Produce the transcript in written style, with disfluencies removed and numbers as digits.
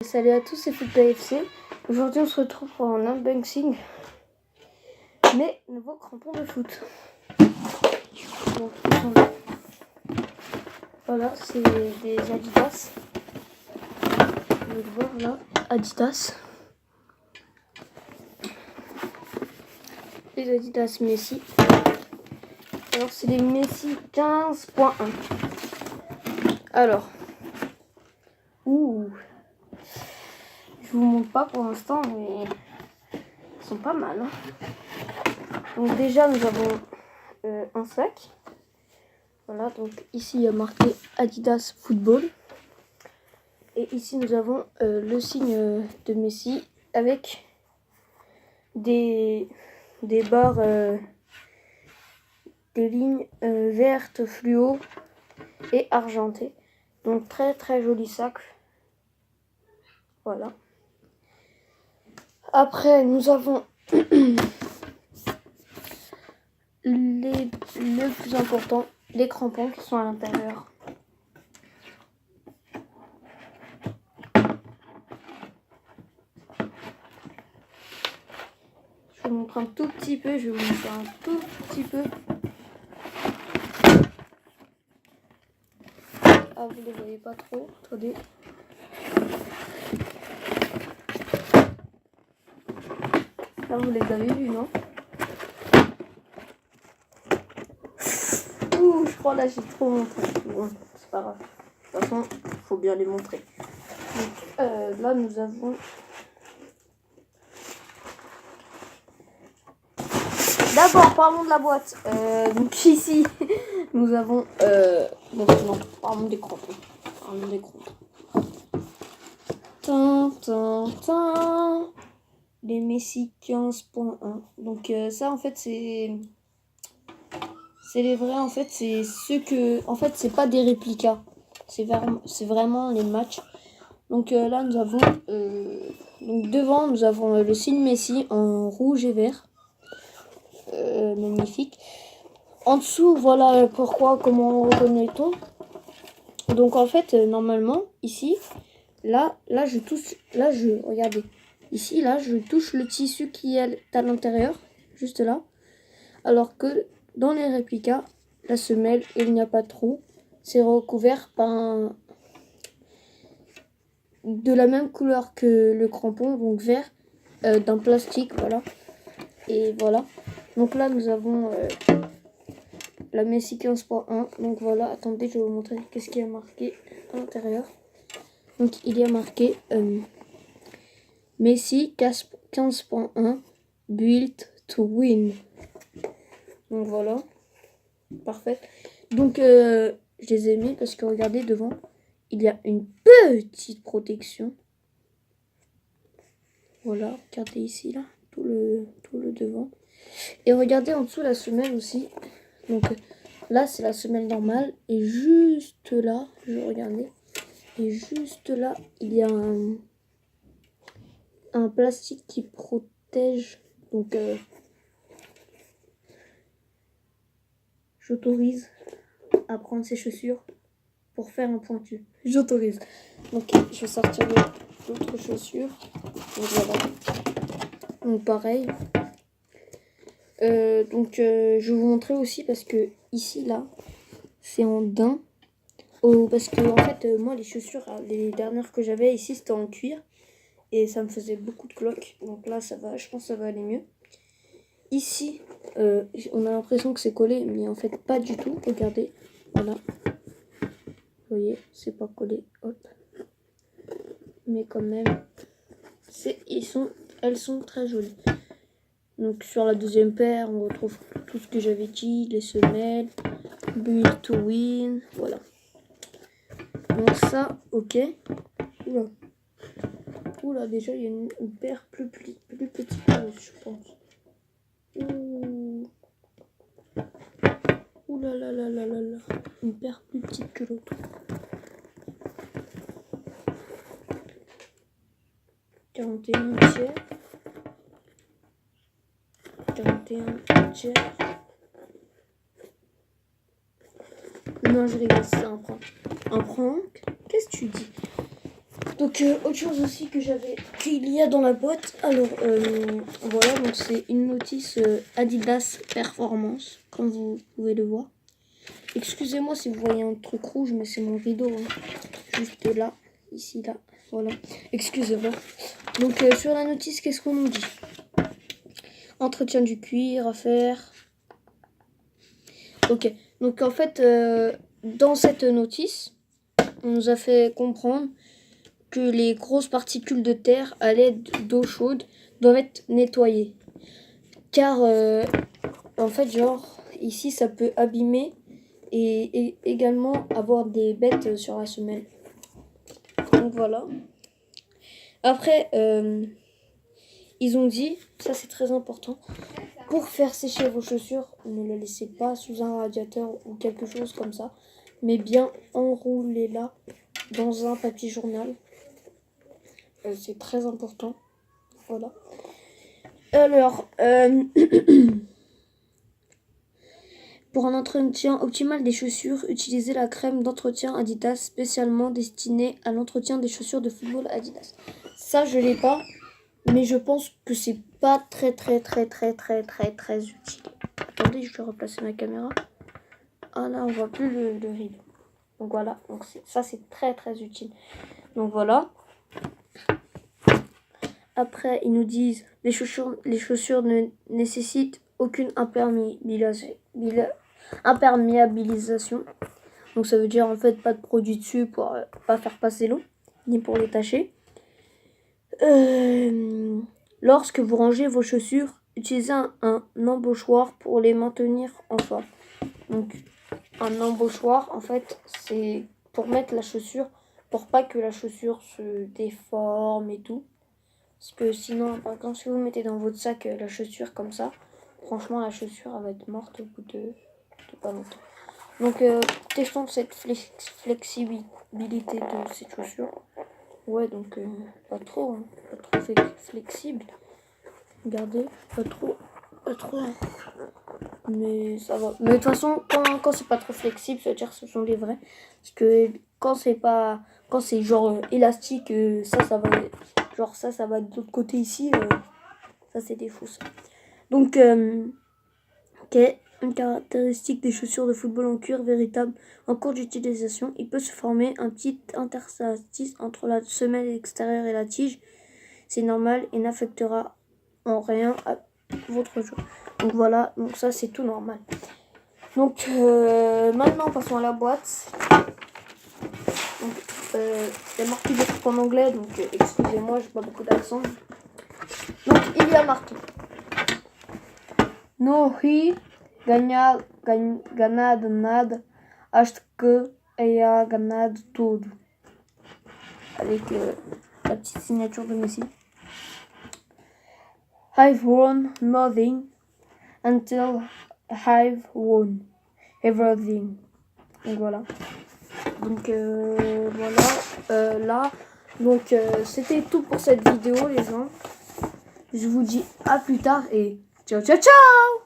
Salut à tous, c'est FootBallFC. Aujourd'hui on se retrouve pour un unboxing mes nouveaux crampons de foot. Donc ils sont là. Voilà, c'est des Adidas. Vous pouvez le voir là, Adidas. Les Adidas Messi. Alors c'est les Messi 15.1. Alors, je vous montre pas pour l'instant, mais ils sont pas mal. Donc déjà nous avons un sac. Voilà, donc ici il y a marqué Adidas Football. Et ici nous avons le signe de Messi avec des barres, des lignes vertes fluo et argentées. Donc très très joli sac. Voilà. Après nous avons le plus important, les crampons qui sont à l'intérieur. Je vous montre un tout petit peu, Ah, vous les voyez pas trop, attendez. Là, vous les avez vus, non? Ouh, je crois là, j'ai trop montré. Bon, c'est pas grave. De toute façon, il faut bien les montrer. Donc, là, nous avons... D'abord, parlons de la boîte. Donc ici, nous avons... non, parlons des crampons. Les Messi 15.1. Donc ça, en fait, c'est les vrais. En fait, c'est ceux que... En fait, c'est pas des réplicas. C'est vraiment les matchs. Donc là, nous avons... donc devant, nous avons le signe Messi en rouge et vert. Magnifique. En dessous, voilà comment reconnaît-on. Donc en fait, normalement, ici, regardez. Ici, là, je touche le tissu qui est à l'intérieur, juste là. Alors que dans les réplicas, la semelle, il n'y a pas de trou. C'est recouvert par de la même couleur que le crampon, donc vert, d'un plastique, voilà. Et voilà. Donc là, nous avons la Messi 15.1. Donc voilà, attendez, je vais vous montrer qu'est-ce qu'il y a marqué à l'intérieur. Donc il y a marqué Messi 15.1 Built to Win. Donc voilà, parfait. Donc je les ai mis parce que regardez devant, il y a une petite protection. Voilà, regardez ici là, tout le devant. Et regardez en dessous la semelle aussi. Donc là c'est la semelle normale et juste là, je regardais. Et juste là, il y a un plastique qui protège. Donc, j'autorise à prendre ces chaussures pour faire un pointu. J'autorise. Donc, je vais sortir d'autres chaussures. Donc, voilà. Donc, pareil. Donc, je vais vous montrer aussi parce que ici, là, c'est en daim. Parce que en fait moi les chaussures, les dernières que j'avais ici, c'était en cuir et ça me faisait beaucoup de cloques. Donc là ça va, je pense que ça va aller mieux. Ici on a l'impression que c'est collé, mais en fait pas du tout. Regardez, voilà, vous voyez, c'est pas collé, hop, mais quand même elles sont très jolies. Donc sur la deuxième paire on retrouve tout ce que j'avais dit, les semelles, Build to Win, voilà. Donc ça, ok. Oula, déjà il y a une paire plus petite que l'autre, je pense. Oula là là là là là. Une paire plus petite que l'autre. « 41 tiers. 41 tiers. Non, je rigole, c'est un prank. Un prank? Qu'est-ce que tu dis? Donc autre chose aussi que j'avais qu'il y a dans la boîte. Alors voilà, donc c'est une notice Adidas Performance, comme vous pouvez le voir. Excusez-moi si vous voyez un truc rouge, mais c'est mon rideau, hein. Juste là, ici, là, voilà. Excusez-moi. Donc sur la notice, qu'est-ce qu'on nous dit? Entretien du cuir à faire. Ok, donc en fait, dans cette notice, on nous a fait comprendre que les grosses particules de terre à l'aide d'eau chaude doivent être nettoyées. Car, en fait, genre, ici, ça peut abîmer et également avoir des bêtes sur la semelle. Donc voilà. Après, ils ont dit, ça c'est très important, pour faire sécher vos chaussures, ne les laissez pas sous un radiateur ou quelque chose comme ça, mais bien enroulez-la dans un papier journal. C'est très important. Voilà. Alors, pour un entretien optimal des chaussures, utilisez la crème d'entretien Adidas spécialement destinée à l'entretien des chaussures de football Adidas. Ça, je l'ai pas, mais je pense que c'est pas très utile. Attendez, je vais replacer ma caméra. Ah là, on voit plus le rideau. Donc voilà, donc ça c'est très utile. Donc voilà. Après, ils nous disent les chaussures ne nécessitent aucune imperméabilisation. Donc ça veut dire en fait pas de produit dessus pour pas faire passer l'eau, ni pour les tacher. Lorsque vous rangez vos chaussures, utilisez un embauchoir pour les maintenir en forme. Donc un embauchoir, en fait, c'est pour mettre la chaussure, pour pas que la chaussure se déforme et tout. Parce que sinon, par exemple, si vous mettez dans votre sac la chaussure comme ça, franchement, la chaussure elle va être morte au bout de pas longtemps. Donc, testons cette flexibilité de cette chaussure. Ouais, donc pas trop flexible. Regardez, pas trop. Mais ça va. Mais de toute façon, quand c'est pas trop flexible, ça veut dire que ce sont les vrais. Parce que quand c'est genre élastique, ça va. Genre ça va de l'autre côté ici. Ça c'est des fausses. Donc, ok. Une caractéristique des chaussures de football en cuir véritable en cours d'utilisation, il peut se former un petit interstice entre la semelle extérieure et la tige. C'est normal et n'affectera en rien à votre jeu. Donc voilà, donc ça c'est tout normal. Donc maintenant passons à la boîte. Donc il y a marqué des trucs en anglais, donc excusez-moi, j'ai pas beaucoup d'accent. Donc il y a marqué No hi ganhado nada, acho que haya ganado tudo. Avec la petite signature de Messi. I've won nothing until I've won everything. Donc voilà. Donc voilà. Là. Donc c'était tout pour cette vidéo les gens. Je vous dis à plus tard et ciao ciao ciao.